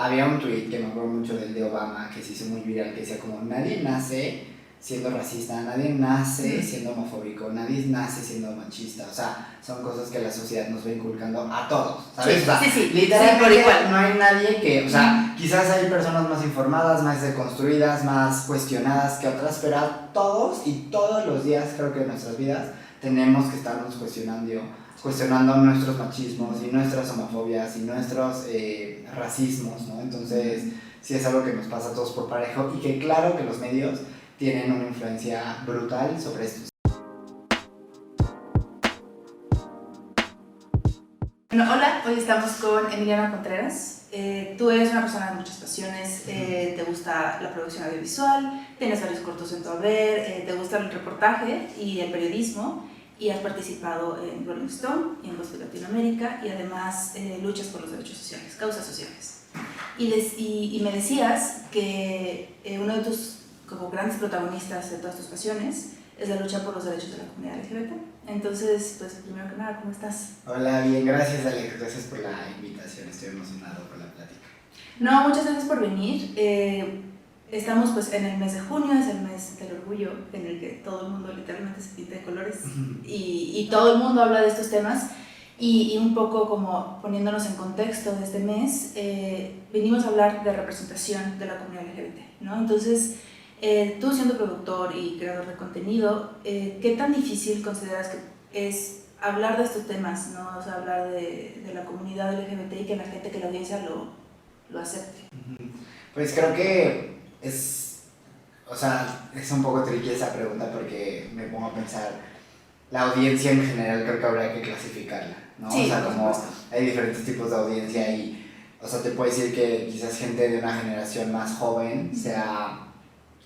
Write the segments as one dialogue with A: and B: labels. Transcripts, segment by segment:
A: Había un tweet que me acuerdo mucho del de Obama que se hizo muy viral que decía como nadie nace siendo racista, nadie nace siendo homofóbico, nadie nace siendo machista, o sea, son cosas que la sociedad nos va inculcando a todos, ¿sabes?
B: Sí,
A: o sea,
B: sí,
A: literalmente
B: por igual.
A: no hay nadie que, o sea, quizás hay personas más informadas, más deconstruidas, más cuestionadas que otras, pero a todos y todos los días creo que en nuestras vidas tenemos que estarnos cuestionando nuestros machismos y nuestras homofobias y nuestros racismos, ¿no? Entonces, sí es algo que nos pasa a todos por parejo y que claro que los medios tienen una influencia brutal sobre esto.
B: Bueno, hola, hoy estamos con Emiliana Contreras. Tú eres una persona de muchas pasiones, te gusta la producción audiovisual, tienes varios cortos en tu haber, te gusta el reportaje y el periodismo, y has participado en Rolling Stone y en Gospel Latinoamérica, y además luchas por los derechos sociales, causas sociales. Y me decías que uno de tus como grandes protagonistas de todas tus pasiones es la lucha por los derechos de la comunidad LGBT. Entonces, pues primero que nada, ¿cómo estás?
A: Hola, bien, gracias Alex, gracias por la invitación, estoy emocionado por la plática.
B: No, muchas gracias por venir. Estamos pues en el mes de junio, es el mes del orgullo, en el que todo el mundo literalmente se pinta de colores y todo el mundo habla de estos temas. Y un poco como poniéndonos en contexto de este mes, venimos a hablar de representación de la comunidad LGBT, ¿no? Entonces, tú siendo productor y creador de contenido, ¿qué tan difícil consideras que es hablar de estos temas, ¿no? O sea, hablar de la comunidad LGBT y que la gente, que la audiencia lo acepte?
A: Pues creo que es un poco tricky esa pregunta porque me pongo a pensar, la audiencia en general creo que habría que clasificarla, ¿no?
B: Sí,
A: o sea,
B: por
A: como
B: supuesto.
A: hay diferentes tipos de audiencia y, o sea, te puedo decir que quizás gente de una generación más joven sea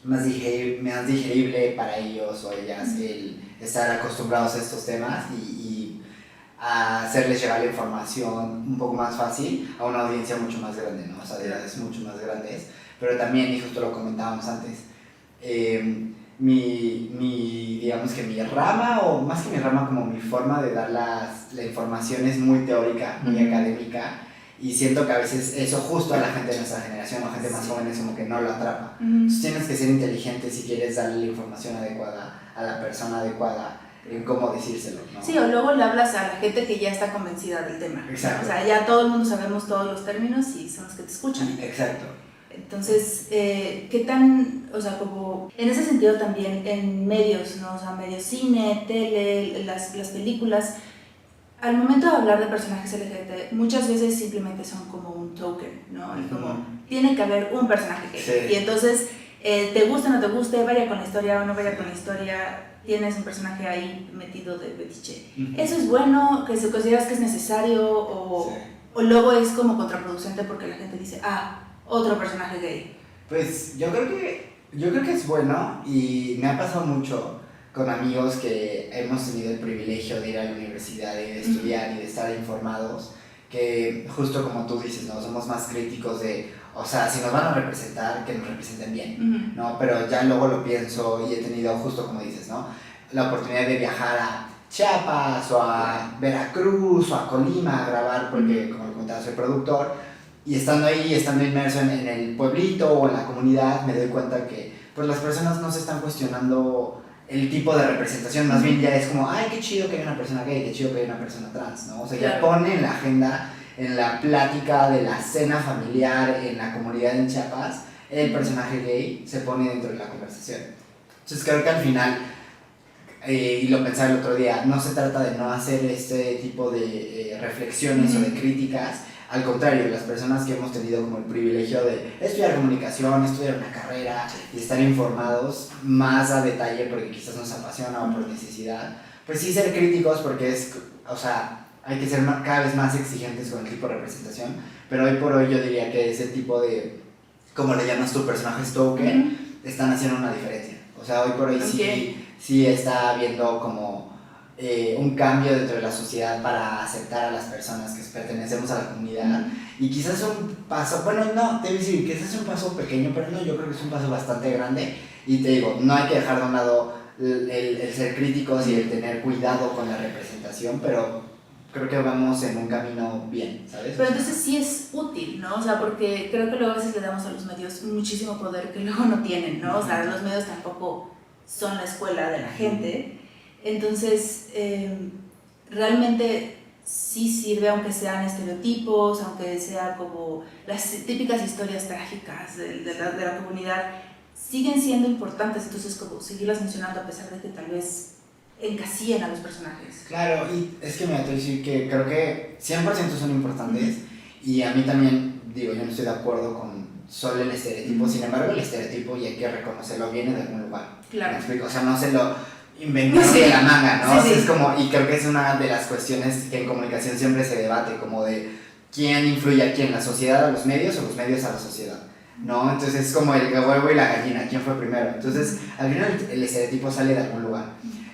A: más digerible para ellos o ellas el estar acostumbrados a estos temas y a hacerles llegar la información un poco más fácil a una audiencia mucho más grande, ¿no? O sea, de edades mucho más grandes, pero también, y justo lo comentábamos antes, digamos que mi rama, o más que mi rama, como mi forma de dar la información es muy teórica, muy académica, y siento que a veces eso justo a la gente de nuestra generación o gente más joven es como que no lo atrapa. Entonces tienes que ser inteligente si quieres darle la información adecuada a la persona adecuada en cómo decírselo, ¿no?
B: Sí, o luego le hablas a la gente que ya está convencida del tema.
A: Exacto.
B: O sea, ya todo el mundo sabemos todos los términos y son los que te escuchan.
A: Exacto.
B: Entonces, ¿qué tan, o sea, como en ese sentido también en medios, ¿no? O sea, medios, cine, tele, las películas, al momento de hablar de personajes LGBT, muchas veces simplemente son como un token, ¿no? Y como, tiene que haber un personaje gay.
A: Sí.
B: Y entonces, te guste o no te guste, vaya con la historia o no vaya con la historia, tienes un personaje ahí metido de fetiche. ¿Eso es bueno? ¿Que se consideras que es necesario? O luego es como contraproducente porque la gente dice, otro personaje gay?
A: Pues yo creo que es bueno, y me ha pasado mucho con amigos que hemos tenido el privilegio de ir a la universidad y de estudiar y de estar informados, que justo como tú dices, ¿no? Somos más críticos de, o sea, si nos van a representar, que nos representen bien, ¿no? Pero ya luego lo pienso y he tenido, justo como dices, ¿no? La oportunidad de viajar a Chiapas o a Veracruz o a Colima a grabar, porque como lo contaba, soy productor, y estando ahí, estando inmerso en el pueblito o en la comunidad, me doy cuenta que pues las personas no se están cuestionando el tipo de representación, más bien ya es como, ay, qué chido que hay una persona gay, qué chido que hay una persona trans, ¿no? O sea, ya pone en la agenda, en la plática de la cena familiar, en la comunidad en Chiapas, el personaje gay se pone dentro de la conversación. Entonces creo que al final, y lo pensaba el otro día, no se trata de no hacer este tipo de reflexiones o de críticas. Al contrario, las personas que hemos tenido como el privilegio de estudiar comunicación, estudiar una carrera y estar informados más a detalle porque quizás nos apasiona o por necesidad, pues sí ser críticos porque o sea, hay que ser cada vez más exigentes con el tipo de representación, pero hoy por hoy yo diría que ese tipo de, como le llamas tú, personajes token, están haciendo una diferencia. O sea, hoy por hoy sí está habiendo como un cambio dentro de la sociedad para aceptar a las personas que pertenecemos a la comunidad, y quizás un paso, bueno, no, te voy a decir, quizás es un paso pequeño, pero no, yo creo que es un paso bastante grande, y te digo, no hay que dejar de un lado el ser críticos y el tener cuidado con la representación, pero creo que vamos en un camino bien, ¿sabes?
B: Pero entonces sí es útil, ¿no? O sea, porque creo que luego a veces le damos a los medios muchísimo poder que luego no tienen, ¿no? O sea, los medios tampoco son la escuela de la gente. Entonces, realmente sí sirve, aunque sean estereotipos, aunque sea como las típicas historias trágicas de la comunidad, siguen siendo importantes, entonces como seguirlas mencionando a pesar de que tal vez encasillen a los personajes.
A: Claro, y es que me voy a decir que creo que 100% son importantes y a mí también, digo, yo no estoy de acuerdo con solo el estereotipo, sin embargo el estereotipo, y hay que reconocerlo, viene de algún lugar.
B: Claro.
A: ¿Me explico? O sea, no se lo inventaron de la manga, ¿no?
B: Sí,
A: O sea, es como, y creo que es una de las cuestiones que en comunicación siempre se debate, como de quién influye a quién, la sociedad a los medios o los medios a la sociedad, ¿no? Entonces es como el huevo y la gallina, ¿quién fue primero? Entonces, al final el estereotipo sale de algún lugar.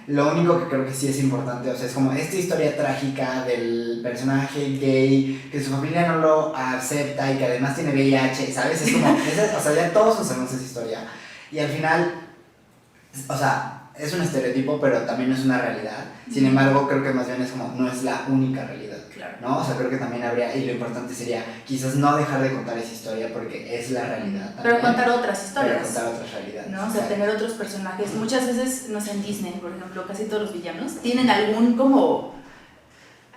A: Lo único que creo que sí es importante, o sea, es como esta historia trágica del personaje gay, que su familia no lo acepta y que además tiene VIH, ¿sabes? Es como, o sea, ya todos conocemos esa historia. Y al final, o sea, es un estereotipo, pero también es una realidad. Sin embargo, creo que más bien es como, no es la única realidad, ¿no? O sea, creo que también habría, y lo importante sería quizás no dejar de contar esa historia porque es la realidad también.
B: Pero contar otras historias.
A: Pero contar otras realidades.
B: ¿No? O sea, tener otros personajes. Muchas veces, no sé, en Disney, por ejemplo, casi todos los villanos tienen algún como...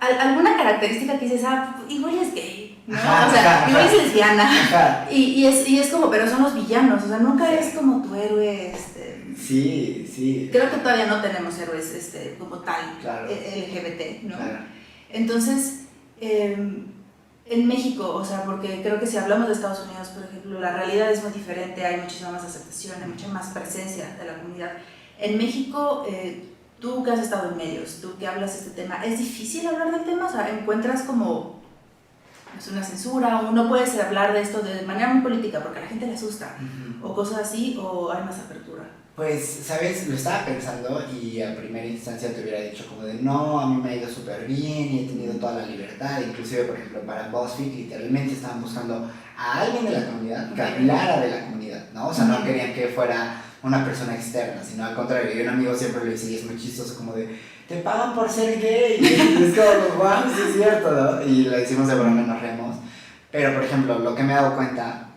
B: alguna característica que dices, igual es gay, ¿no?
A: Ajá,
B: o sea,
A: ajá,
B: igual
A: ajá.
B: es lesbiana.
A: Ajá.
B: Y es como, pero son los villanos, o sea, nunca es como tu héroe,
A: Sí, sí.
B: Creo que todavía no tenemos héroes como tal,
A: Claro.
B: LGBT, ¿no?
A: Claro.
B: Entonces, en México, o sea, porque creo que si hablamos de Estados Unidos, por ejemplo, la realidad es muy diferente, hay muchísima más aceptación, hay mucha más presencia de la comunidad. En México, tú que has estado en medios, tú que hablas de este tema, ¿es difícil hablar del tema? O sea, ¿encuentras como una censura o no puedes hablar de esto de manera muy política porque a la gente le asusta, o cosas así, o hay más apertura?
A: Pues, ¿sabes? Lo estaba pensando y a primera instancia te hubiera dicho como de no, a mí me ha ido súper bien y he tenido toda la libertad. Inclusive, por ejemplo, para BuzzFeed literalmente estaban buscando a alguien de la comunidad que hablara de la comunidad, ¿no? O sea, no querían que fuera una persona externa, sino al contrario. Y un amigo siempre lo dice y es muy chistoso como de te pagan por ser gay. Y es como, wow, sí es cierto, ¿no? Y lo decimos de broma, nos reímos. Pero, por ejemplo, lo que me he dado cuenta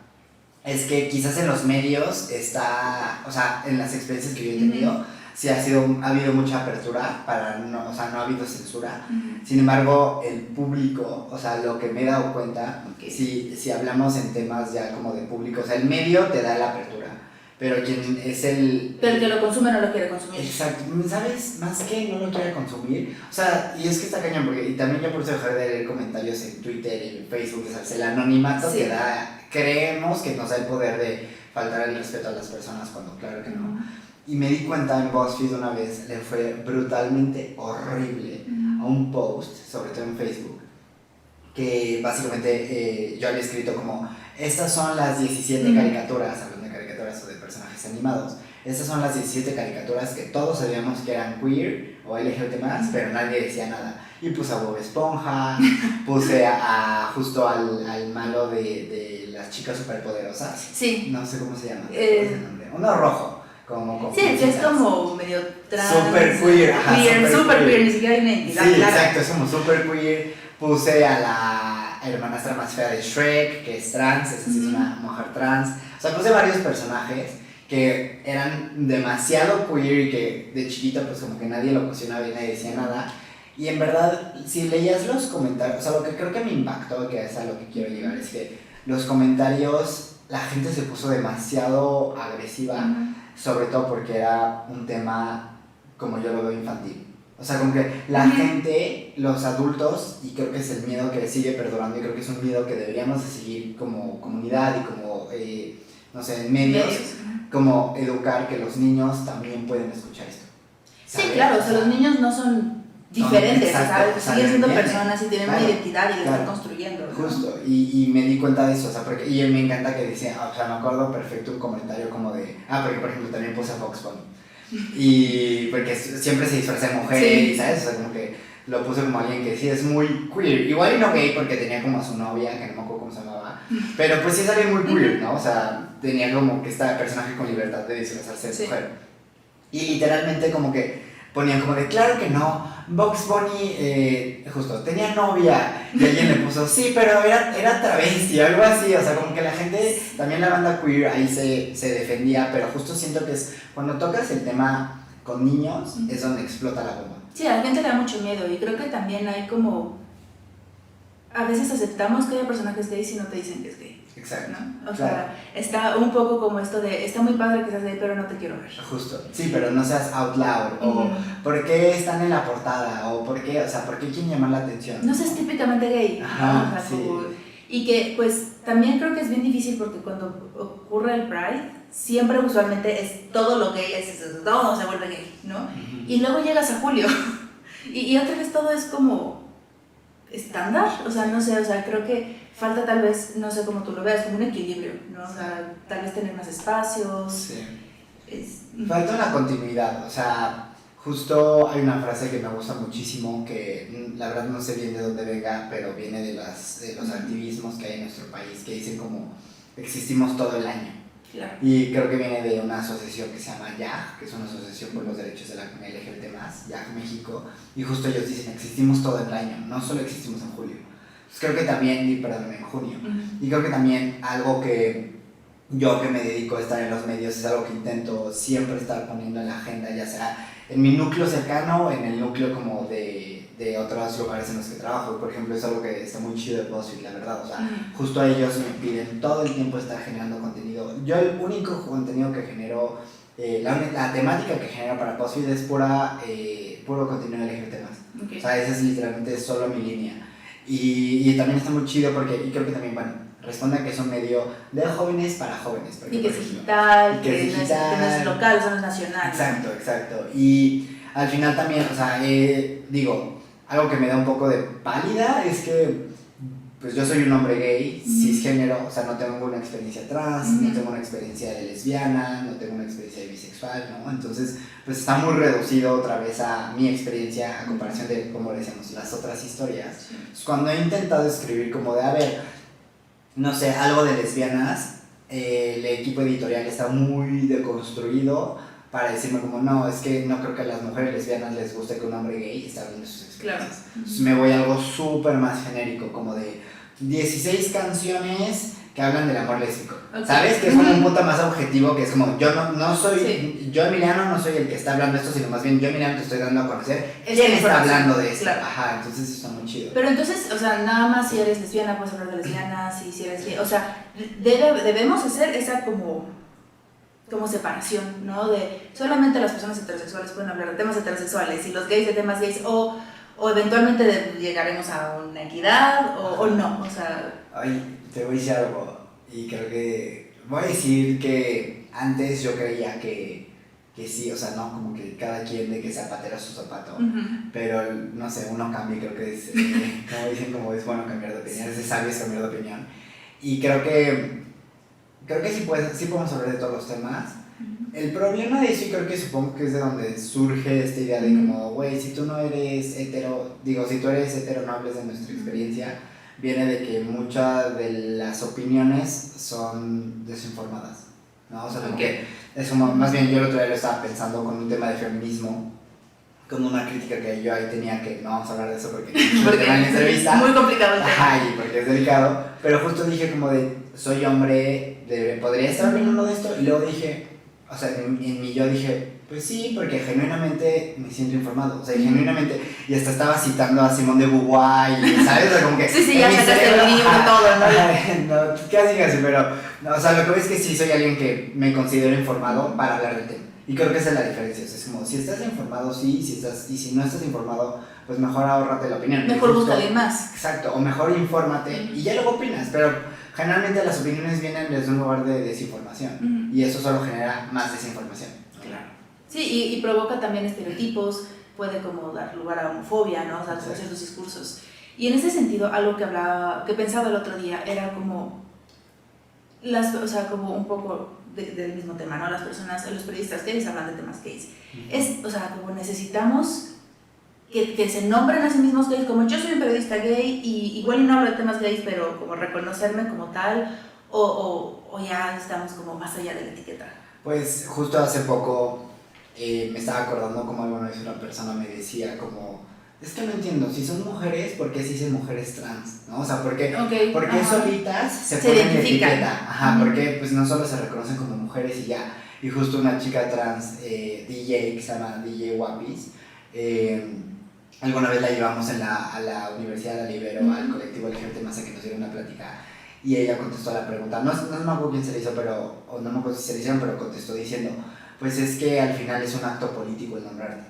A: es que quizás en los medios está, o sea, en las experiencias que yo he tenido, sí ha habido mucha apertura, o sea, no ha habido censura. Sin embargo, el público, o sea, lo que me he dado cuenta, si hablamos en temas ya como de público, o sea, el medio te da la apertura, pero quien es
B: Pero el que lo consume no lo quiere consumir.
A: Exacto, ¿sabes? Más que no lo quiere consumir, o sea, y es que está cañón, porque y también yo por eso dejé de leer comentarios en Twitter y en Facebook, o sea, el anonimato que da, creemos que nos da el poder de faltar el respeto a las personas cuando claro que no. Y me di cuenta en BuzzFeed una vez, le fue brutalmente horrible a un post, sobre todo en Facebook, que básicamente yo había escrito como, estas son las 17 caricaturas, hablando de caricaturas o de personajes animados, estas son las 17 caricaturas que todos sabíamos que eran queer o LGBT+, pero nadie decía nada. Y puse a Bob Esponja, puse justo al malo de las chicas superpoderosas.
B: Sí.
A: No sé cómo se llama. ¿Cuál es el nombre? Uno rojo.
B: Sí, que es como medio trans.
A: Super queer. Ajá,
B: super queer, ni siquiera hay una identidad.
A: Sí,
B: clara.
A: exacto, es como super queer. Puse a la hermanastra más fea de Shrek, que es trans, esa sí es una mujer trans. O sea, puse varios personajes que eran demasiado queer y que de chiquita pues como que nadie lo cuestionaba y nadie decía nada. Y en verdad, si leías los comentarios, o sea, lo que creo que me impactó, que es a lo que quiero llegar, es que los comentarios, la gente se puso demasiado agresiva, sobre todo porque era un tema, como yo lo veo, infantil. O sea, como que la gente, los adultos, y creo que es el miedo que sigue perdurando, y creo que es un miedo que deberíamos de seguir como comunidad y como, no sé, en medios, como educar que los niños también pueden escuchar esto.
B: ¿Sabes? Sí, claro, o sea, los niños no son diferentes, ¿sabes? Siguen siendo personas y tienen una identidad y la están construyendo, ¿no?
A: Justo, y me di cuenta de eso, o sea, porque, y me encanta que decía, o sea, me acuerdo perfecto un comentario como de, porque por ejemplo también puse a Fox Bunny, y porque siempre se disfraza de mujer, y ¿sabes? O sea, como que lo puse como alguien que sí es muy queer, igual y no gay porque tenía como a su novia, que no me acuerdo cómo se llamaba, pero pues sí es alguien muy queer, ¿no? O sea, tenía como que este personaje con libertad de disfrazarse de mujer, y literalmente como que ponían como de, claro que no, Bugs Bunny, justo, tenía novia, y alguien le puso, sí, pero era travesti, algo así, o sea, como que la gente, también la banda queer ahí se defendía, pero justo siento que es, cuando tocas el tema con niños, es donde explota la bomba.
B: Sí, a la gente le da mucho miedo, y creo que también hay como, a veces aceptamos que haya personajes gays y no te dicen que es gay.
A: Exacto.
B: ¿No? O
A: claro.
B: sea, está un poco como esto de, está muy padre que seas gay, pero no te quiero ver.
A: Justo, sí, pero no seas out loud, o por qué están en la portada, o por qué, o sea, por qué quieren llamar la atención.
B: No seas típicamente gay.
A: Ajá,
B: ¿no? O sea,
A: sí.
B: como, y que, pues, también creo que es bien difícil porque cuando ocurre el Pride, siempre usualmente es todo lo gay, todo se vuelve gay, ¿no?
A: Uh-huh.
B: Y luego llegas a julio, y otra vez todo es como estándar, o sea, no sé, o sea, creo que falta tal vez, no sé cómo tú lo veas, como un equilibrio, ¿no? O sea, tal vez tener más espacios.
A: Sí. Falta una continuidad, o sea, justo hay una frase que me gusta muchísimo, que la verdad no sé bien de dónde venga, pero viene de los activismos que hay en nuestro país, que dicen como, existimos todo el año.
B: Claro.
A: Y creo que viene de una asociación que se llama YAG, que es una asociación por los derechos de la comunidad LGBT+, YAG México, y justo ellos dicen, existimos todo el año, no solo existimos en julio. Entonces creo que también, en junio, y creo que también algo que yo que me dedico a estar en los medios es algo que intento siempre estar poniendo en la agenda, ya sea en mi núcleo cercano o en el núcleo como de otros lugares en los que trabajo. Por ejemplo, es algo que está muy chido de BuzzFeed, la verdad, o sea, justo a ellos me piden todo el tiempo estar generando contenido. Yo el único contenido que genero, la temática que genero para BuzzFeed es puro contenido LGBT+. Okay. O sea, esa es literalmente solo mi línea. Y también está muy chido porque, y creo que también, bueno, responde a que es un medio de jóvenes para jóvenes. Porque,
B: y que es digital,
A: que
B: no es local, eso no es nacional.
A: Exacto. Y al final también, o sea, digo, algo que me da un poco de pálida es que pues yo soy un hombre gay, cisgénero, o sea, no tengo una experiencia trans, no tengo una experiencia de lesbiana, no tengo una experiencia de bisexual, ¿no? Entonces, pues está muy reducido otra vez a mi experiencia a comparación de, como decíamos, las otras historias. Entonces, cuando he intentado escribir como de, a ver, no sé, algo de lesbianas, el equipo editorial está muy deconstruido para decirme como, no, es que no creo que a las mujeres lesbianas les guste que un hombre gay esté hablando de sus experiencias. Claro. Entonces me voy a algo súper más genérico, como de 16 canciones que hablan del amor lésbico. Okay. ¿Sabes? Que es como un punto más objetivo, que es como, yo no soy, yo Emiliano no soy el que está hablando de esto, sino más bien yo Emiliano te estoy dando a conocer quién está hablando de esto. Claro. Ajá, entonces eso está muy chido.
B: Pero entonces, o sea, nada más si eres lesbiana puedes hablar de lesbianas, y si eres gay, o sea, debemos hacer esa como separación, ¿no? De solamente las personas heterosexuales pueden hablar de temas heterosexuales y los gays de temas gays, o eventualmente llegaremos a una equidad o no, o sea...
A: Ay, te voy a decir algo, y creo que voy a decir que antes yo creía que sí, o sea, no, como que cada quien de que zapatero a su zapato, pero no sé, uno cambia, creo que es, como dicen, como es bueno cambiar de opinión, es de sabios cambiar de opinión, y creo que sí podemos hablar de todos los temas. El problema de eso, y creo que supongo que es de donde surge esta idea de como, güey, si tú no eres hetero, si tú eres hetero, no hables de nuestra experiencia, viene de que muchas de las opiniones son desinformadas, ¿no? O sea, como que eso, más bien yo el otro día lo estaba pensando con un tema de feminismo, como una crítica que yo ahí tenía, que no vamos a hablar de eso porque en la entrevista.
B: Muy complicado el tema.
A: Ay, porque es delicado, pero justo dije como de, soy hombre, podría estar hablando de esto, y luego dije, o sea, en mí yo dije, pues sí, porque genuinamente me siento informado, o sea, genuinamente, y hasta estaba citando a Simone de Beauvoir, y ¿sabes? O sea, como que...
B: sí, ya sacaste el libro todo, ¿no?
A: No, casi, pero, no, o sea, lo que veo es que sí soy alguien que me considero informado para hablar del tema, y creo que esa es la diferencia, o sea, es como, si estás informado, sí, y si no estás informado, pues mejor ahórrate la opinión.
B: Mejor búscale más.
A: Exacto, o mejor infórmate, y ya luego opinas, pero... Generalmente las opiniones vienen desde un lugar de desinformación, y eso solo genera más desinformación.
B: Claro. Sí, y provoca también estereotipos, puede como dar lugar a homofobia, ¿no? O sea, como ciertos discursos. Y en ese sentido, algo que pensaba el otro día era como, o sea, como un poco del mismo tema, ¿no? Las personas, los periodistas gays hablan de temas gays. O sea, como necesitamos... Que se nombren a sí mismos gays, como yo soy un periodista gay y igual no hablo de temas gays, pero como reconocerme como tal, o ya estamos como más allá de la etiqueta.
A: Pues justo hace poco me estaba acordando como alguna vez una persona me decía como, es que no entiendo, si son mujeres, ¿por qué se dicen mujeres trans? ¿No? O sea, ¿por qué solitas se ponen etiqueta? Ajá, porque pues no solo se reconocen como mujeres y ya. Y justo una chica trans, DJ, que se llama DJ Wapis, alguna vez la llevamos a la Universidad de la Ibero, al colectivo LGBT más, a que nos diera una plática. Y ella contestó a la pregunta, no me acuerdo quién se le hizo, o no me acuerdo si se le hicieron, pero contestó diciendo, pues es que al final es un acto político el nombrarte.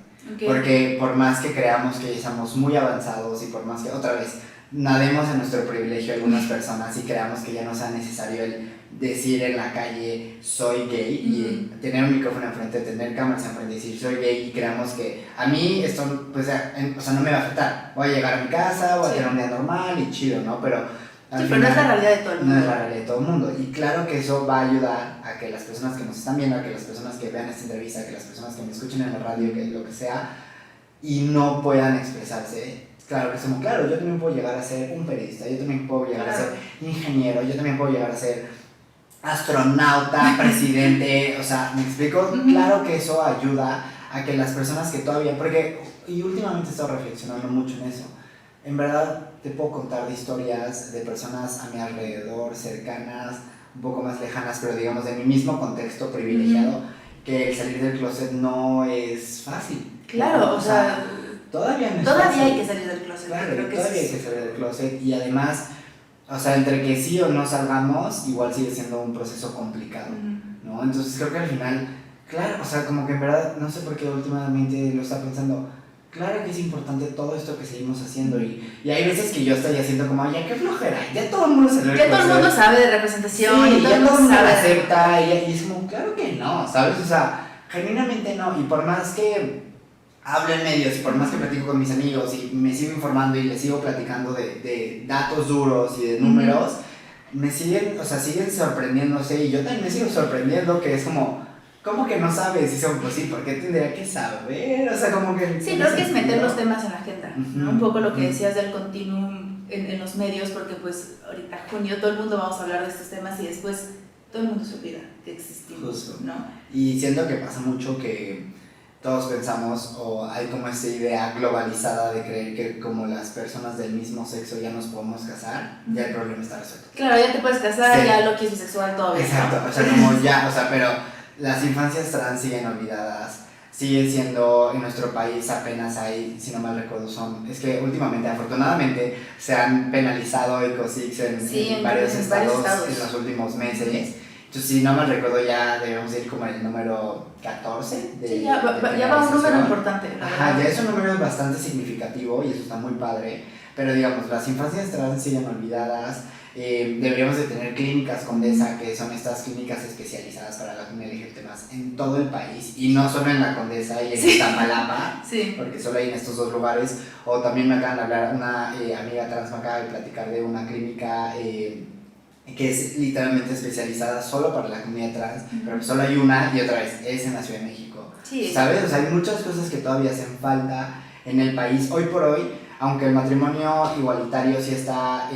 A: Porque por más que creamos que estamos muy avanzados y por más que, otra vez, nademos en nuestro privilegio algunas personas y creamos que ya no sea necesario el decir en la calle soy gay y tener un micrófono enfrente, tener cámaras enfrente y decir soy gay y creamos que a mí esto, pues, o sea, no me va a afectar. Voy a llegar a mi casa, voy a tener un día normal y chido, ¿no? Pero
B: pero no es la realidad de todo el mundo.
A: No es la realidad de todo el mundo. Y claro que eso va a ayudar a que las personas que nos están viendo, a que las personas que vean esta entrevista, a que las personas que me escuchen en la radio, que lo que sea, y no puedan expresarse. Claro que somos, claro, yo también puedo llegar a ser un periodista, yo también puedo llegar a ser ingeniero, yo también puedo llegar a ser astronauta, presidente, o sea, ¿me explico? Claro que eso ayuda a que las personas que todavía, porque, y últimamente he estado reflexionando mucho en eso, en verdad te puedo contar de historias de personas a mi alrededor, cercanas, un poco más lejanas, pero digamos de mi mismo contexto privilegiado, que el salir del closet no es fácil.
B: Claro, o sea,
A: todavía no es
B: todavía
A: fácil.
B: hay que salir del closet.
A: Claro,
B: creo que
A: todavía hay que salir del closet y además, o sea, entre que sí o no salgamos, igual sigue siendo un proceso complicado, ¿no? Entonces creo que al final, claro, o sea, como que en verdad, no sé por qué últimamente lo está pensando, claro que es importante todo esto que seguimos haciendo y hay veces que yo estoy haciendo como, ya qué flojera, ya todo el mundo se
B: ya todo el mundo sabe de representación
A: sí,
B: y todo
A: ya
B: el mundo
A: lo
B: sabe
A: acepta y es como, claro que no, ¿sabes? O sea, genuinamente no, y por más que hablo en medios y por más que platico con mis amigos y me sigo informando y les sigo platicando de datos duros y de números, me siguen, o sea, siguen sorprendiéndose y yo también me sigo sorprendiendo que es como, ¿cómo que no sabes? Y son, pues sí, ¿por qué tendría que saber? O sea, como que...
B: Sí, creo que es meter los temas en la agenda, ¿no? Un poco lo que decías del continuum en los medios, porque pues ahorita junio todo el mundo vamos a hablar de estos temas y después todo el mundo se olvida que existimos,
A: justo,
B: ¿no?
A: Y siento que pasa mucho que todos pensamos o hay como esta idea globalizada de creer que como las personas del mismo sexo ya nos podemos casar, ya el problema está resuelto.
B: Claro, ya te puedes casar,
A: sí.
B: ya lo que es bisexual, todo bien.
A: Exacto, ¿no? O sea, como ya, o sea, pero las infancias trans siguen olvidadas, siguen siendo, en nuestro país apenas hay, si no mal recuerdo, es que últimamente, afortunadamente, se han penalizado ecosigs en varios estados en los últimos meses. Entonces, si no mal recuerdo, ya debemos ir como en el número 14 de
B: sí, ya va un número importante.
A: Ajá, ya es un número bastante significativo y eso está muy padre, pero digamos, las infancias trans siguen olvidadas. Deberíamos de tener clínicas Condesa, que son estas clínicas especializadas para la comunidad LGBT+ en todo el país y no solo en la Condesa y en Iztapalapa, porque solo hay en estos dos lugares. O también me acaban de hablar, una amiga trans me acaba de platicar de una clínica que es literalmente especializada solo para la comunidad trans, pero solo hay una y otra vez es en la Ciudad de México, ¿sabes? O sea, hay muchas cosas que todavía hacen falta en el país hoy por hoy, aunque el matrimonio igualitario sí está...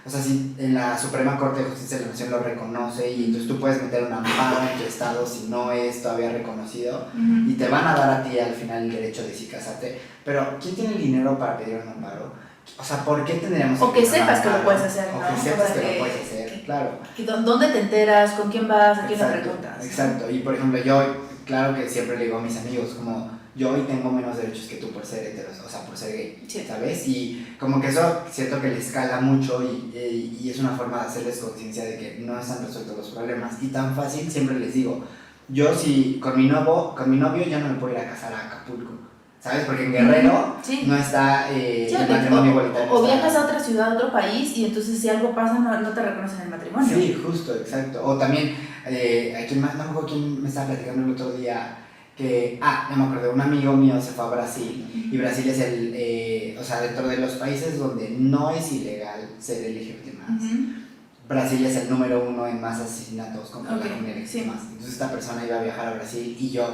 A: o sea, si en la Suprema Corte de Justicia de la Nación lo reconoce y entonces tú puedes meter un amparo en tu estado si no es todavía reconocido y te van a dar a ti al final el derecho de sí casarte, pero ¿quién tiene el dinero para pedir un amparo? O sea, ¿por qué tendríamos
B: que sepas que lo puedes hacer, ¿no?
A: O que sepas que lo puedes hacer, claro.
B: ¿Dónde te enteras? ¿Con quién vas? ¿A quién le preguntas?
A: Exacto, y por ejemplo yo, claro que siempre le digo a mis amigos como yo hoy tengo menos derechos que tú por ser heteros, o sea, por ser gay, ¿sabes? Y como que eso siento que les cala mucho y es una forma de hacerles conciencia de que no están resueltos los problemas. Y tan fácil, siempre les digo, yo si con mi novio ya no me puedo ir a casar a Acapulco, ¿sabes? Porque en Guerrero no está el matrimonio igualitario.
B: O viajas a otra ciudad, a otro país y entonces si algo pasa no te reconocen el matrimonio.
A: Sí, justo, exacto. O también, aquí no me acuerdo quién me estaba platicando el otro día, que, no me acuerdo, un amigo mío se fue a Brasil y Brasil es o sea, dentro de los países donde no es ilegal ser LGBT+, Brasil es el número 1 en más asesinatos contra la comunidad LGBT+. Entonces esta persona iba a viajar a Brasil y yo,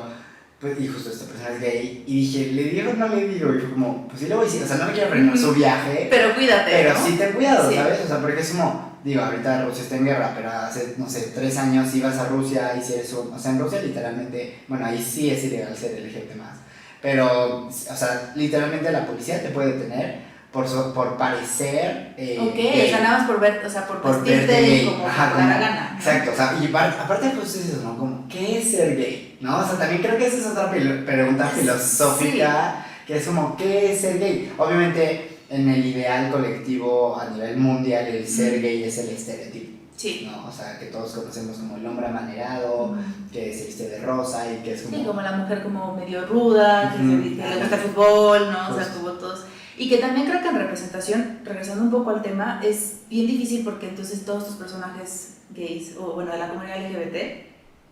A: pues, y justo esta persona es gay, y dije, ¿le digo o no le digo? Y fue como, pues sí le voy a decir, o sea, no me quiero frenar su viaje,
B: pero cuídate,
A: pero
B: ¿no?
A: sí ten cuidado, ¿sabes? O sea, porque es como, digo, ahorita Rusia está en guerra, pero hace, no sé, 3 años ibas a Rusia y si eres un, o sea, en Rusia literalmente, bueno, ahí sí es ilegal ser LGBT más, pero, o sea, literalmente la policía te puede detener por parecer
B: Ok,
A: gay.
B: o sea, nada más por ver, o sea, por vestirte
A: verte
B: y como
A: ajá,
B: te da la gana, ¿no?
A: exacto, o sea, y aparte pues es eso, ¿no? Como, ¿qué es ser gay? ¿No? O sea, también creo que esa es otra pregunta filosófica, que es como, ¿qué es ser gay? Obviamente, en el ideal colectivo a nivel mundial, el ser gay es el estereotipo.
B: Sí.
A: ¿No? O sea, que todos conocemos como el hombre amanerado, que se viste de rosa y que es como...
B: Sí, como la mujer como medio ruda, que le gusta el fútbol, ¿no? O sea, como todos... Y que también creo que en representación, regresando un poco al tema, es bien difícil porque entonces todos tus personajes gays, o bueno, de la comunidad LGBT,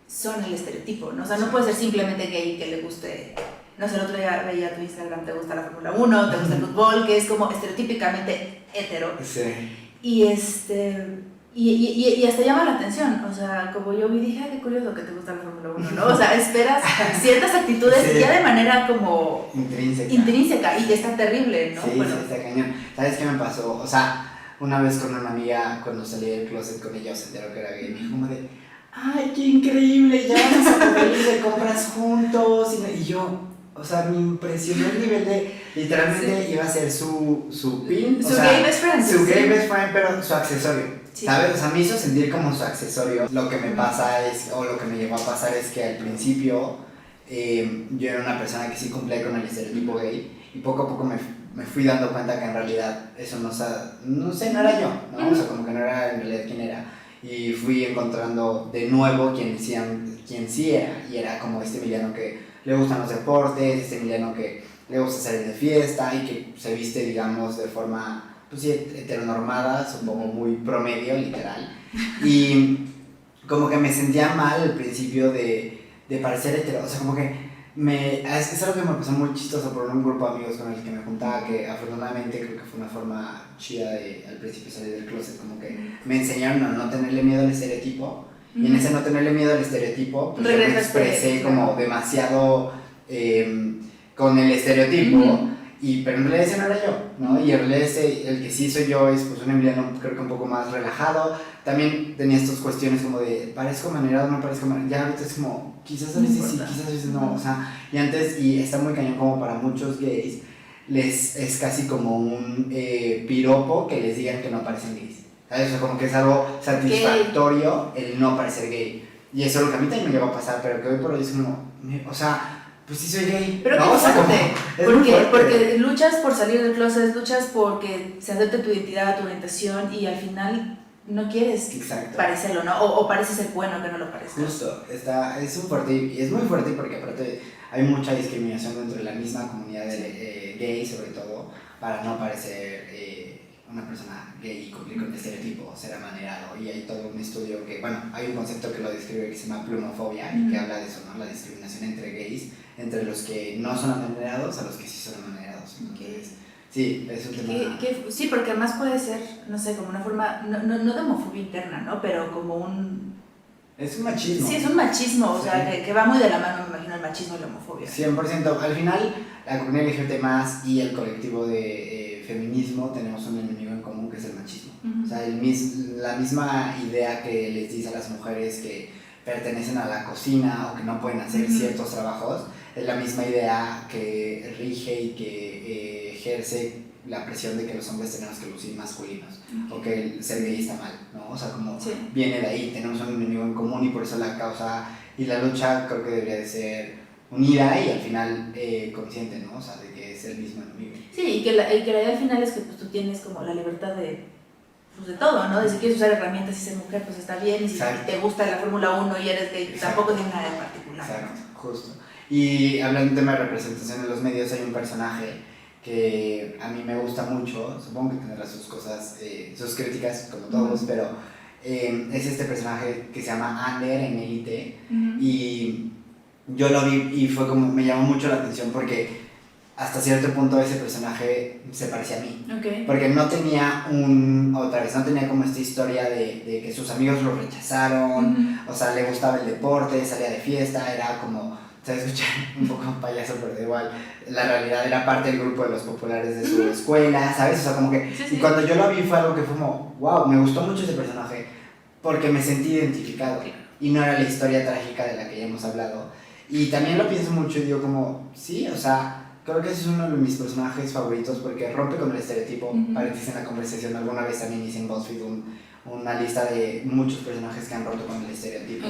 B: son el estereotipo, ¿no? O sea, no puede ser simplemente gay que le guste... No sé, el otro día veía tu Instagram, te gusta la Fórmula 1, te gusta el fútbol, que es como estereotípicamente hetero.
A: Sí.
B: Y y hasta llama la atención, o sea, como yo vi, dije, qué curioso que te gusta la Fórmula 1, ¿no? O sea, esperas ciertas actitudes sí. Ya de manera como intrínseca y que está terrible, ¿no?
A: Sí,
B: bueno.
A: Sí, está cañón. ¿Sabes qué me pasó? O sea, una vez con una amiga, cuando salí del closet con ella, se enteró que era gay, me dijo como de, ¡ay, qué increíble! Ya vamos a poder ir de compras juntos. Y yo, o sea, me impresionó el nivel de, literalmente iba a ser su pin,
B: su gay best friend.
A: Su gay best friend, pero su accesorio. Sí. ¿Sabes? O sea, me hizo sentir como su accesorio. Lo que me pasa es, o lo que me llegó a pasar es que al principio yo era una persona que sí cumplía con el estereotipo gay y poco a poco me fui dando cuenta que en realidad eso no era yo, ¿no? O sea, como que no era en realidad quién era. Y fui encontrando de nuevo quien sí era. Y era como este Emiliano que le gustan los deportes, este Emiliano que le gusta salir de fiesta y que se viste, digamos, de forma... pues sí, heteronormada, supongo muy promedio, literal. Y como que me sentía mal al principio de parecer hetero, o sea, como que es algo que me pasó muy chistoso por un grupo de amigos con el que me juntaba, que afortunadamente creo que fue una forma chida de al principio salir del closet, como que me enseñaron a no tenerle miedo al estereotipo, y en ese no tenerle miedo al estereotipo, pues yo me expresé como demasiado con el estereotipo. Pero en realidad ese no era yo, ¿no? Y en realidad el que sí soy yo es pues un Emiliano creo que un poco más relajado. También tenía estas cuestiones como de, ¿parezco manerado o no parezco manerado? Ya ahorita es como, quizás a veces sí, quizás a veces no, o sea, y antes, y está muy cañón como para muchos gays, es casi como un piropo que les digan que no parecen gays, ¿sabes? O sea, como que es algo satisfactorio el no parecer gay. Y eso es lo que a mí también me llegó a pasar, pero que hoy por hoy es como, o sea... pues sí soy gay.
B: Pero
A: no,
B: qué fuerte,
A: fuerte.
B: Porque luchas por salir del closet, luchas porque se acepte tu identidad, tu orientación y al final no quieres parecerlo, ¿no? O pareces ser bueno que no lo parezcas.
A: Justo, es un fuerte y es muy fuerte porque aparte hay mucha discriminación dentro de la misma comunidad gay, sobre todo, para no parecer una persona gay y cumplir con el estereotipo, ser amanerado. Y hay todo un estudio que, bueno, hay un concepto que lo describe que se llama plumofobia y que habla de eso, ¿no? La discriminación entre gays, entre los que no son amanerados a los que sí son amanerados. Entonces, sí, es un tema...
B: Sí, porque además puede ser, no sé, como una forma, no de homofobia interna, ¿no? Pero como un...
A: Es un machismo.
B: Sí, es un machismo, o sea, que va muy de la mano, me imagino, el machismo y la homofobia.
A: 100%. Al final, la comunidad LGBT+, y el colectivo de feminismo tenemos un enemigo en común que es el machismo. O sea, la misma idea que les dice a las mujeres que pertenecen a la cocina o que no pueden hacer ciertos trabajos, es la misma idea que rige y que ejerce la presión de que los hombres tenemos que lucir masculinos o que el ser gay está mal, ¿no? O sea, como viene de ahí, tenemos un enemigo en común y por eso la causa y la lucha creo que debería de ser unida y al final consciente, ¿no? O sea, de que es el mismo enemigo.
B: Sí, y que la idea al final es que pues, tú tienes como la libertad de todo, ¿no? De si quieres usar herramientas y ser mujer, pues está bien, y si te gusta la Fórmula 1 y eres gay, tampoco tiene nada en particular.
A: Exacto, justo. Y hablando de tema de representación en los medios, hay un personaje que a mí me gusta mucho, supongo que tendrá sus cosas, sus críticas como todos, pero es este personaje que se llama Ander en Elite, y yo lo vi y fue como, me llamó mucho la atención porque hasta cierto punto ese personaje se parecía a mí, porque no tenía no tenía como esta historia de que sus amigos lo rechazaron, o sea, le gustaba el deporte, salía de fiesta, era como se escucha un poco payaso, pero da igual, la realidad era parte del grupo de los populares de su escuela, ¿sabes? O sea, como que,
B: Sí, sí.
A: y cuando yo lo vi fue algo que fue como, wow, me gustó mucho ese personaje, porque me sentí identificado, y no era la historia trágica de la que ya hemos hablado, y también lo pienso mucho y digo como, sí, o sea, creo que ese es uno de mis personajes favoritos, porque rompe con el estereotipo, paréntesis en la conversación, alguna vez también hice en BuzzFeed una lista de muchos personajes que han roto con el estereotipo,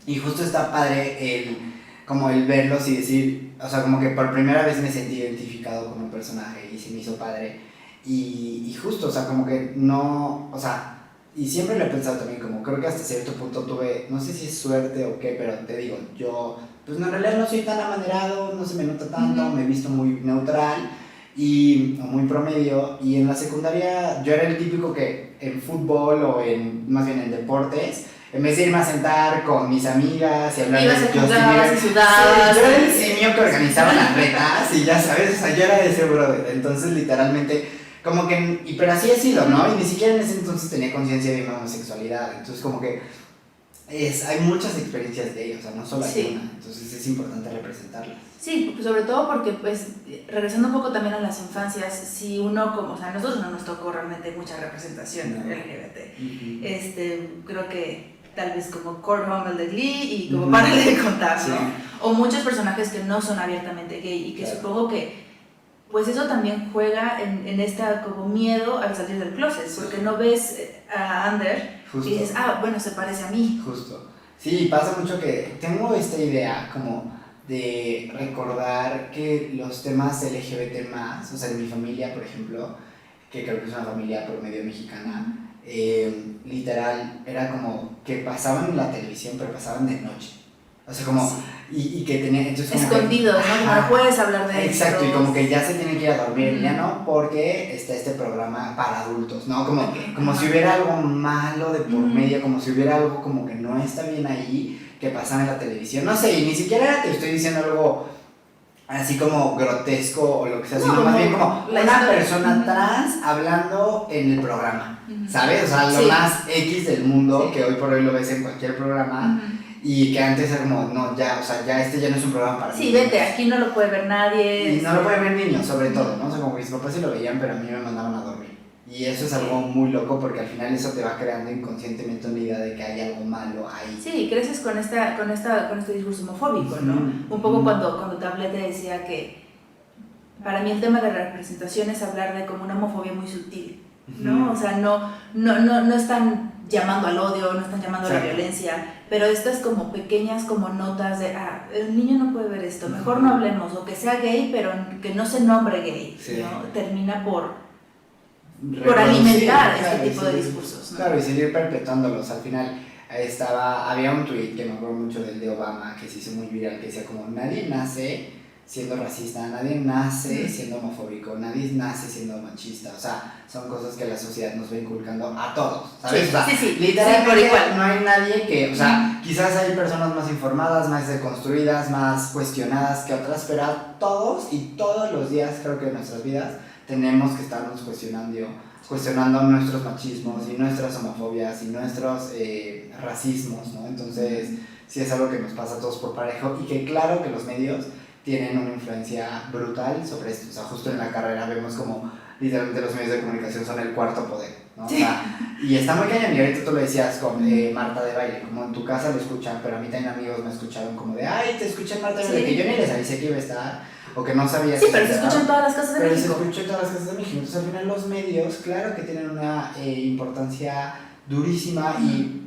A: y justo está padre como el verlos y decir, o sea, como que por primera vez me sentí identificado con un personaje y se me hizo padre. Y justo, o sea, como que no, o sea, y siempre lo he pensado también, como creo que hasta cierto punto tuve, no sé si es suerte o qué, pero te digo, yo, pues en realidad no soy tan amanerado, no se me nota tanto, me he visto muy neutral o muy promedio, y en la secundaria yo era el típico que en fútbol o más bien en deportes, en vez de irme a sentar con mis amigas y hablar de Justin Bieber,
B: y sudabas.
A: yo era el simio que organizaba las retas y ya sabes, o sea, yo era ese brother. Entonces, literalmente, como que, pero así he sido, ¿no? Y ni siquiera en ese entonces tenía conciencia de mi homosexualidad. Entonces, como que hay muchas experiencias de ellos, o sea, no solo hay una. Entonces, es importante representarlas.
B: Sí, pues sobre todo porque, pues, regresando un poco también a las infancias, si uno, como, o sea, a nosotros no nos tocó realmente mucha representación LGBT. Creo que tal vez como Kurt Hummel de Glee y como para de contar, ¿no? O muchos personajes que no son abiertamente gay y que supongo que pues eso también juega en esta como miedo al salir del closet, porque no ves a Ander y dices, bueno, se parece a mí.
A: Justo. Sí, pasa mucho que tengo esta idea como de recordar que los temas LGBT+, o sea, en mi familia, por ejemplo, que creo que es una familia promedio mexicana, literal, era como que pasaban en la televisión, pero pasaban de noche. O sea, como, y que tenían, entonces como
B: escondidos,
A: que,
B: ¿no? Como no puedes hablar de eso.
A: Exacto, y como que ya se tienen que ir a dormir, ya no, porque está este programa para adultos, ¿no? Como si hubiera algo malo de por medio, como si hubiera algo como que no está bien ahí, que pasaba en la televisión. No sé, y ni siquiera te estoy diciendo algo así como grotesco o lo que sea, sino más bien como una persona trans hablando en el programa, ¿sabes? O sea, lo más X del mundo, que hoy por hoy lo ves en cualquier programa, y que antes era como, no, ya, o sea, ya ya no es un programa para niños.
B: Sí, vete, aquí no lo puede ver nadie.
A: Y no lo pueden ver niños, sobre todo, ¿no? O sea, como que mis papás sí lo veían, pero a mí me mandaban a dormir. Y eso es algo muy loco porque al final eso te va creando inconscientemente una idea de que hay algo malo ahí.
B: Sí, creces con este discurso homofóbico, ¿no? Un poco cuando te hablé te decía que para mí el tema de la representación es hablar de como una homofobia muy sutil, ¿no? O sea, no están llamando al odio, no están llamando a la violencia, pero estas como pequeñas como notas de, el niño no puede ver esto, mejor no hablemos, o que sea gay, pero que no se nombre gay, ¿no? Termina por alimentar este tipo de discursos, ¿no?
A: Claro, y seguir perpetuándolos. Al final había un tweet que me acuerdo mucho del de Obama que se hizo muy viral, que decía como, nadie nace siendo racista, nadie nace siendo homofóbico, nadie nace siendo machista, o sea, son cosas que la sociedad nos va inculcando a todos, ¿sabes? Literalmente no hay nadie que, o sea, quizás hay personas más informadas, más deconstruidas, más cuestionadas que otras, pero a todos y todos los días creo que en nuestras vidas tenemos que estarnos cuestionando nuestros machismos y nuestras homofobias y nuestros racismos, ¿no? Entonces, sí es algo que nos pasa a todos por parejo y que claro que los medios tienen una influencia brutal sobre esto. O sea, justo en la carrera vemos como literalmente los medios de comunicación son el cuarto poder, ¿no? O sea, y está muy cañón, y ahorita tú lo decías con Marta de Baile, como en tu casa lo escuchan, pero a mí también amigos me escucharon como de, ay, te escuché Marta de Baile, que yo ni les avisé que iba a estar, o que no sabía
B: que pero se escuchan en todas las casas de México.
A: Pero se escucha en todas las casas de México. Entonces, al final los medios, claro que tienen una importancia durísima, y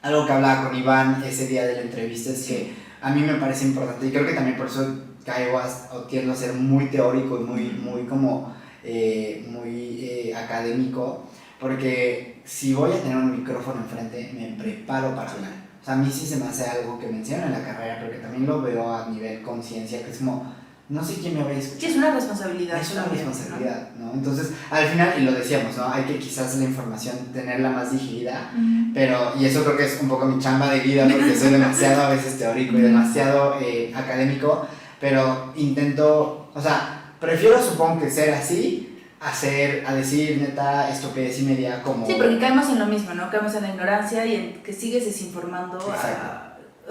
A: algo que hablaba con Iván ese día de la entrevista es que a mí me parece importante, y creo que también por eso caigo o tiendo a ser muy teórico y muy como muy académico, porque si voy a tener un micrófono enfrente me preparo para hablar. O sea, a mí sí se me hace algo que me enseñan en la carrera, pero que también lo veo a nivel conciencia, que es como, no sé quién me va a escuchar.
B: Sí, es una responsabilidad.
A: Es una responsabilidad, ¿no? Entonces, al final, y lo decíamos, ¿no? Hay que quizás la información tenerla más digerida, pero, y eso creo que es un poco mi chamba de vida, porque soy demasiado a veces teórico y demasiado académico, pero intento, o sea, prefiero supongo que ser así a decir neta estupidez y media como...
B: Sí, porque caemos en lo mismo, ¿no? Caemos en la ignorancia y en que sigues desinformando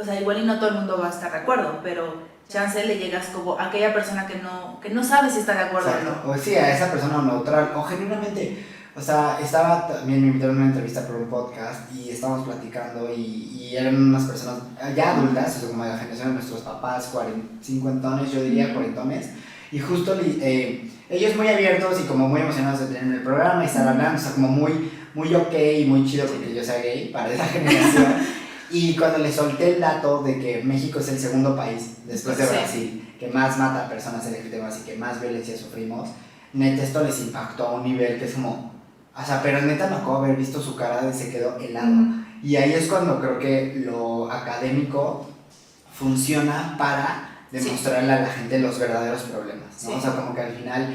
B: o sea, igual y no todo el mundo va a estar de acuerdo, pero chance le llegas como a aquella persona que no sabe si está de acuerdo o no.
A: O sí, a esa persona neutral, o genuinamente, o sea, también me invitaron a una entrevista por un podcast y estábamos platicando y eran unas personas ya adultas, o sea, como de la generación de nuestros papás, cincuentones, yo diría, cuarentones, y justo ellos muy abiertos y como muy emocionados de tener el programa y estar hablando, o sea, como muy ok y muy chido porque yo sea gay para esa generación. Y cuando les solté el dato de que México es el segundo país, después de Brasil, que más mata a personas LGBTI y que más violencia sufrimos, neta esto les impactó a un nivel que es como, o sea, pero neta me acabo de haber visto su cara y se quedó helado. Y ahí es cuando creo que lo académico funciona para demostrarle a la gente los verdaderos problemas, ¿no? O sea, como que al final,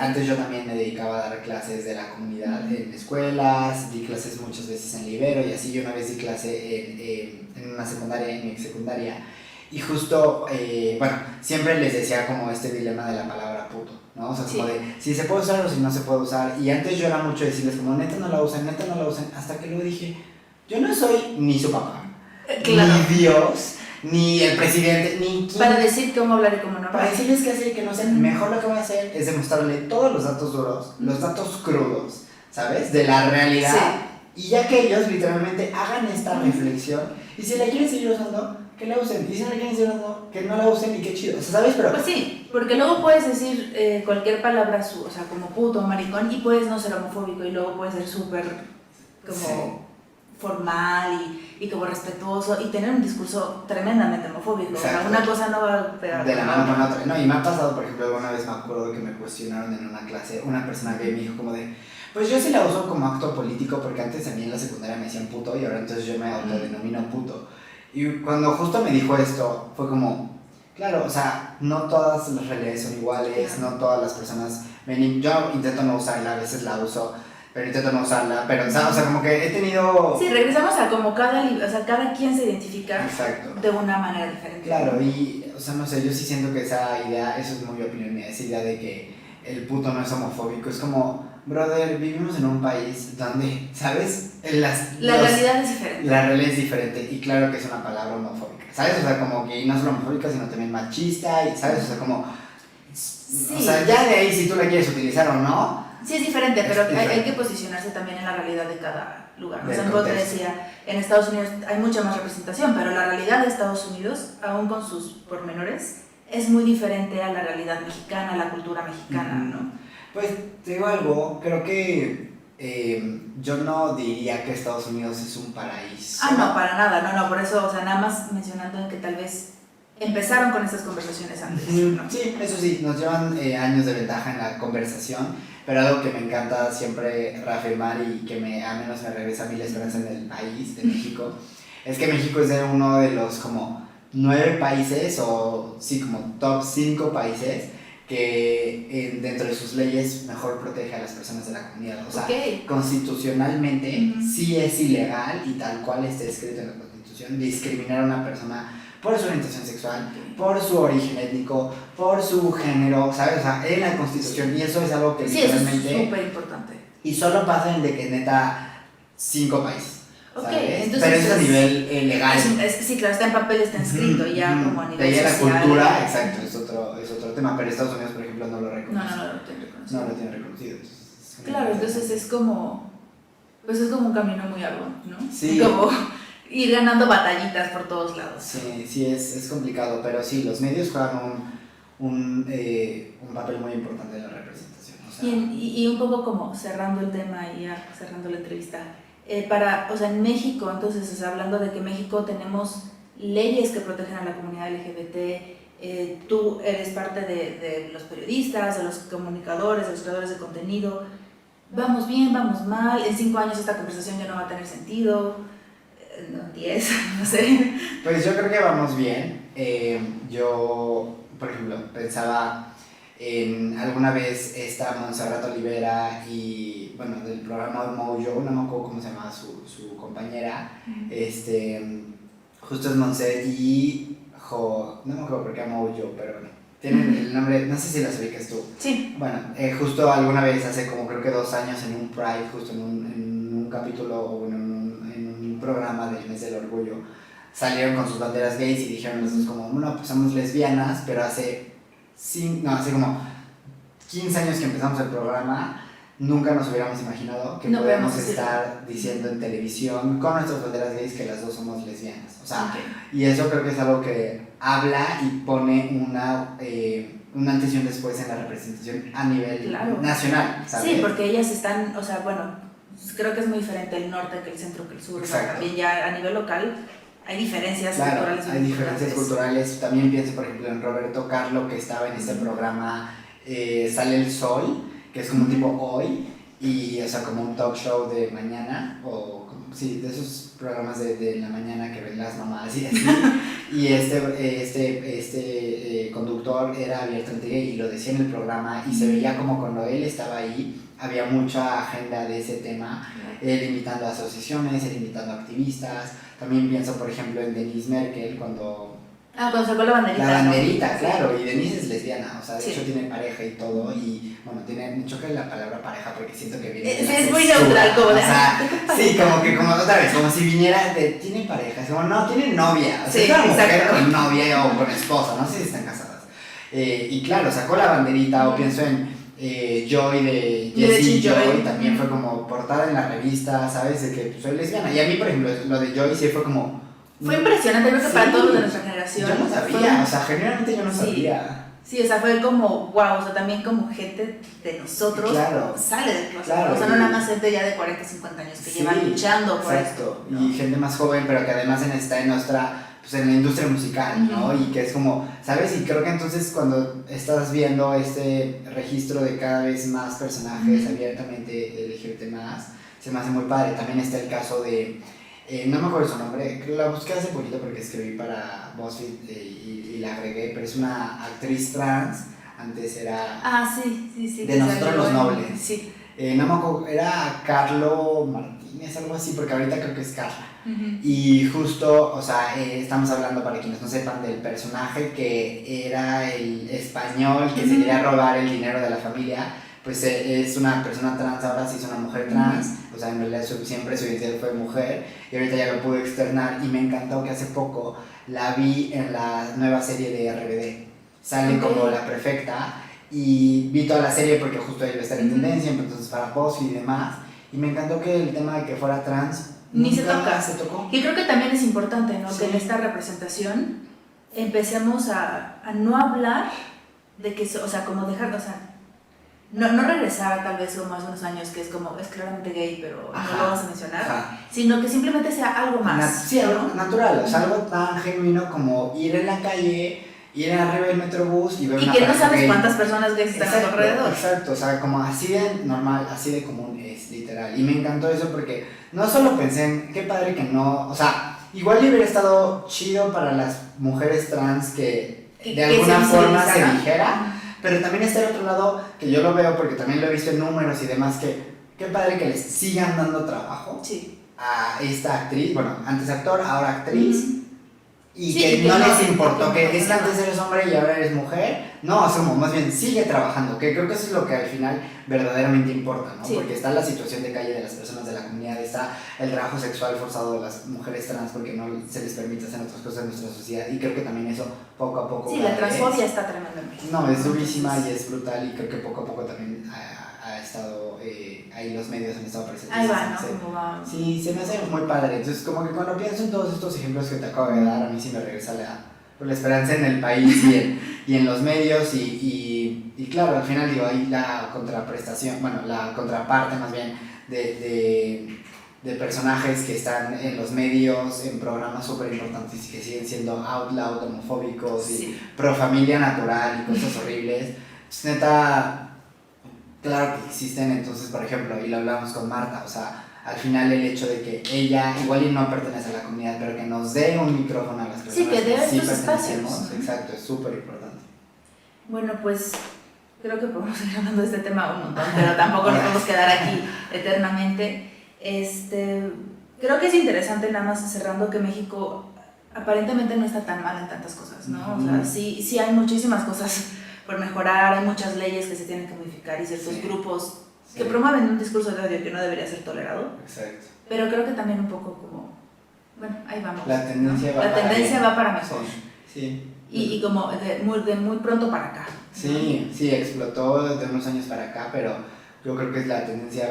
A: antes yo también me dedicaba a dar clases de la comunidad en escuelas, di clases muchas veces en Libero y así. Yo una vez di clase en una secundaria, en mi ex secundaria, y justo, bueno, siempre les decía como este dilema de la palabra puto, ¿no? O sea, como de si se puede usar o si no se puede usar. Y antes yo era mucho decirles como neta no la usen, hasta que luego dije, yo no soy ni su papá, ni Dios, ni el presidente, ni quién.
B: Para decir cómo hablar y cómo no.
A: Para decirles qué hacer y qué no hacer. Mejor lo que voy a hacer es demostrarle todos los datos duros, los datos crudos, ¿sabes? De la realidad. Sí. Y ya que ellos literalmente hagan esta reflexión, y si la quieren seguir usando, que la usen. Y si no la quieren seguir usando, que no la usen y qué chido. O sea, ¿sabes? Pero
B: pues sí, porque luego puedes decir cualquier palabra, o sea, como puto o maricón, y puedes no ser homofóbico, y luego puedes ser súper como formal y como respetuoso y tener un discurso tremendamente homofóbico. Exacto. O sea, una cosa no va a pegar
A: de la mano con la otra. No, y me ha pasado, por ejemplo, alguna vez me acuerdo que me cuestionaron en una clase, una persona que me dijo como de, pues yo sí la uso como acto político porque antes a mí en la secundaria me decían puto y ahora entonces yo me autodenomino puto. Y cuando justo me dijo esto, fue como, claro, o sea, no todas las realidades son iguales, no todas las personas yo intento no usarla, a veces la uso, pero intento no usarla, pero o sea, como que he tenido...
B: Sí, regresamos a como cada quien se identifica.
A: Exacto.
B: De una manera diferente.
A: Claro, y, o sea, no sé, yo sí siento que esa idea, eso es muy opinión mía, esa idea de que el puto no es homofóbico, es como, brother, vivimos en un país donde, ¿sabes?
B: La realidad es diferente.
A: La realidad es diferente, y claro que es una palabra homofóbica, ¿sabes? O sea, como que no solo homofóbica, sino también machista, y, ¿sabes? O sea, como... Sí. O sea, ya de ahí si tú la quieres utilizar o no...
B: Sí, es diferente, pero hay que posicionarse también en la realidad de cada lugar. O sea, como te decía, en Estados Unidos hay mucha más representación, pero la realidad de Estados Unidos, aún con sus pormenores, es muy diferente a la realidad mexicana, a la cultura mexicana, ¿no?
A: Pues te digo algo, creo que yo no diría que Estados Unidos es un paraíso.
B: No, para nada, no, por eso, o sea, nada más mencionando que tal vez empezaron con estas conversaciones antes, ¿no?
A: Sí, eso sí, nos llevan años de ventaja en la conversación, pero algo que me encanta siempre reafirmar y que a menos me regresa a mí la esperanza en el país de México, es que México es de uno de los como 9 países, o sí, como top 5 países, que dentro de sus leyes mejor protege a las personas de la comunidad. O sea, constitucionalmente sí es ilegal y tal cual está escrito en la Constitución discriminar a una persona por su orientación sexual, por su origen étnico, por su género, ¿sabes? O sea, en la Constitución, y eso es algo que literalmente...
B: Sí, eso es súper importante.
A: Y solo pasa en de que neta 5 países.
B: Okay, entonces
A: pero es a nivel legal.
B: Sí, claro, está en papel, está escrito, ya como a nivel
A: social.
B: social.
A: La cultura, exacto, es otro tema, pero Estados Unidos, por ejemplo, no lo reconoce.
B: No lo tiene reconocido.
A: No lo tiene reconocido.
B: Claro, entonces es como un camino muy arduo, ¿no?
A: Sí.
B: Como ir ganando batallitas por todos lados.
A: Sí, es complicado, pero sí, los medios juegan un papel muy importante en la representación. O sea,
B: y un poco como cerrando el tema y ya cerrando la entrevista, o sea, en México, entonces, o sea, hablando de que en México tenemos leyes que protegen a la comunidad LGBT, tú eres parte de los periodistas, de los comunicadores, de los creadores de contenido. ¿Vamos bien, vamos mal? En 5 años esta conversación ya no va a tener sentido. No, 10, no sé.
A: Pues yo creo que vamos bien. Yo, por ejemplo, pensaba en alguna vez esta Montserrat Olivera y, bueno, del programa Mojo, no me acuerdo cómo se llamaba su compañera, justo es Montse y no me acuerdo por qué Mojo, pero bueno, tienen el nombre, no sé si las ubicas tú.
B: Sí.
A: Bueno, justo alguna vez, hace como creo que 2 años en un Pride, justo en un capítulo o en un programa del mes del orgullo, salieron con sus banderas gays y dijeron los dos como, no, pues somos lesbianas, pero hace como 15 años que empezamos el programa, nunca nos hubiéramos imaginado que podemos estar diciendo en televisión con nuestras banderas gays que las dos somos lesbianas. O sea, y eso creo que es algo que habla y pone un antes y un después en la representación a nivel nacional, ¿sabes?
B: Sí, porque ellas están, o sea, bueno, creo que es muy diferente el norte que el centro que el sur. O sea, también ya a nivel local hay diferencias culturales.
A: Hay diferencias culturales. También pienso, por ejemplo, en Roberto Carlo, que estaba en este programa Sale el Sol, que es como un tipo Hoy, y o sea, como un talk show de mañana, o sí, de esos programas de la mañana que ven las mamás y así. Y este conductor era abiertamente gay y lo decía en el programa, y se veía como cuando él estaba ahí había mucha agenda de ese tema, él invitando a asociaciones, él invitando a activistas. También pienso, por ejemplo, en Denise Merkel cuando
B: sacó la banderita.
A: La banderita, ¿no? Claro, y Denise es lesbiana, o sea, de hecho tiene pareja y todo, y bueno, me choca la palabra pareja porque siento que viene de la
B: es muy neutral, como de...
A: O sea, sí, como otra vez, como si viniera de, tiene pareja, es como, no, tiene novia, o sea, es una mujer con novia o con esposa, no sé si están casadas. Y claro, sacó la banderita, o pienso en Joy de Jessie Joy, también fue como portada en la revista, ¿sabes? De que pues, soy lesbiana, y a mí, por ejemplo, lo de Joy sí fue como...
B: Fue impresionante, creo que para todos los de nuestra generación.
A: Yo no sabía, o sea, genuinamente yo no sabía.
B: Sí, o sea, fue como, wow, o sea, también como gente de nosotros sale del closet. O sea, no nada más gente ya de 40, 50 años que llevan luchando por esto.
A: ¿No? Y gente más joven, pero que además está en nuestra, pues en la industria musical, ¿no? Y que es como, ¿sabes? Y creo que entonces cuando estás viendo este registro de cada vez más personajes abiertamente LGBT+, se me hace muy padre. También está el caso de... no me acuerdo su nombre, la busqué hace poquito porque escribí para BuzzFeed y la agregué, pero es una actriz trans, antes era...
B: sí.
A: De Nosotros los Nobles.
B: Sí.
A: No me acuerdo, era Carlo Martínez, algo así, porque ahorita creo que es Carla. Y justo, o sea, estamos hablando, para quienes no sepan, del personaje que era el español que se quería robar el dinero de la familia. Pues es una persona trans, ahora sí es una mujer trans, o sea, en realidad siempre su identidad fue mujer, y ahorita ya lo pude externar, y me encantó que hace poco la vi en la nueva serie de RBD, sale como la prefecta, y vi toda la serie porque justo ahí iba a estar en tendencia, entonces para BuzzFeed y demás, y me encantó que el tema de que fuera trans
B: ni se tocó. Y creo que también es importante, ¿no? Que en esta representación empecemos a no hablar de que, o sea, como dejar, o sea, no regresar tal vez como hace unos años que es como, es claramente gay, pero no lo vamos a mencionar, sino que simplemente sea algo más.
A: Algo natural, o sea, algo tan genuino como ir en la calle, ir arriba del metrobús y ver una
B: que no sabes cuántas personas gays están a tu alrededor.
A: Exacto, o sea, como así de normal, así de común es, literal. Y me encantó eso porque no solo pensé en qué padre que no, o sea, igual hubiera estado chido para las mujeres trans que de alguna forma se dijera. Pero también está el otro lado, que yo lo veo porque también lo he visto en números y demás, que qué padre que les sigan dando trabajo a esta actriz, bueno, antes actor, ahora actriz, y que no les importó que es que antes eres hombre y ahora eres mujer, no, o sea, más bien sigue trabajando, que creo que eso es lo que al final verdaderamente importa, ¿no? Porque está la situación de calle de las personas de la comunidad, está el trabajo sexual forzado de las mujeres trans porque no se les permite hacer otras cosas en nuestra sociedad, y creo que también eso poco a poco...
B: Sí, la transfobia está tremendamente.
A: No, es durísima y es brutal, y creo que poco a poco también ha estado, ahí los medios han estado presentes.
B: Ahí va, ¿no? Como va.
A: Sí, se me hace muy padre, entonces como que cuando pienso en todos estos ejemplos que te acabo de dar, a mí sí me regresa la esperanza en el país y en los medios, y claro, al final digo, hay la contraprestación, bueno, la contraparte más bien de personajes que están en los medios, en programas súper importantes y que siguen siendo out loud, homofóbicos y pro familia natural y cosas horribles. Pues, neta, claro que existen, entonces, por ejemplo, y lo hablamos con Marta, o sea, al final el hecho de que ella igual y no pertenece a la comunidad, pero que nos dé un micrófono a las personas
B: que dé
A: sí
B: estos espacios.
A: Exacto, es súper importante.
B: Bueno, pues creo que podemos seguir hablando de este tema un montón, pero tampoco nos podemos quedar aquí eternamente. Creo que es interesante, nada más cerrando, que México aparentemente no está tan mal en tantas cosas, ¿no? O sea, sí hay muchísimas cosas por mejorar, hay muchas leyes que se tienen que modificar y ciertos grupos que promueven un discurso de odio que no debería ser tolerado.
A: Exacto.
B: Pero creo que también un poco como, bueno, ahí vamos.
A: La tendencia
B: ¿no?
A: va
B: La
A: para
B: tendencia
A: bien.
B: va para mejor.
A: Sí.
B: Y como de muy pronto para acá.
A: Sí, sí, explotó de unos años para acá, pero yo creo que la tendencia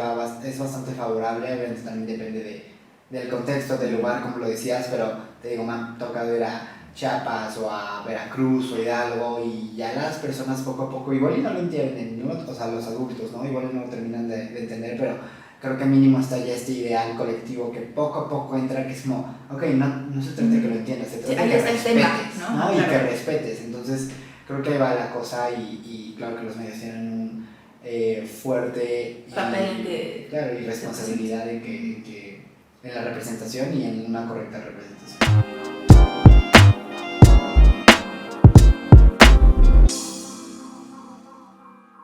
A: es bastante favorable, obviamente también depende del contexto, del lugar, como lo decías, pero te digo, me ha tocado ir a Chiapas o a Veracruz o Hidalgo y ya las personas poco a poco, igual y no lo entienden, ¿no? O sea, los adultos, ¿no? Igual no lo terminan de entender, pero creo que mínimo está ya este ideal colectivo que poco a poco entra, que es como, ok, no se trata de que lo entiendas, se trata de que respetes, ¿no? Y
B: claro.
A: que respetes, entonces creo que ahí va la cosa y claro que los medios tienen un fuerte
B: papel
A: claro, y responsabilidad en la representación y en una correcta representación.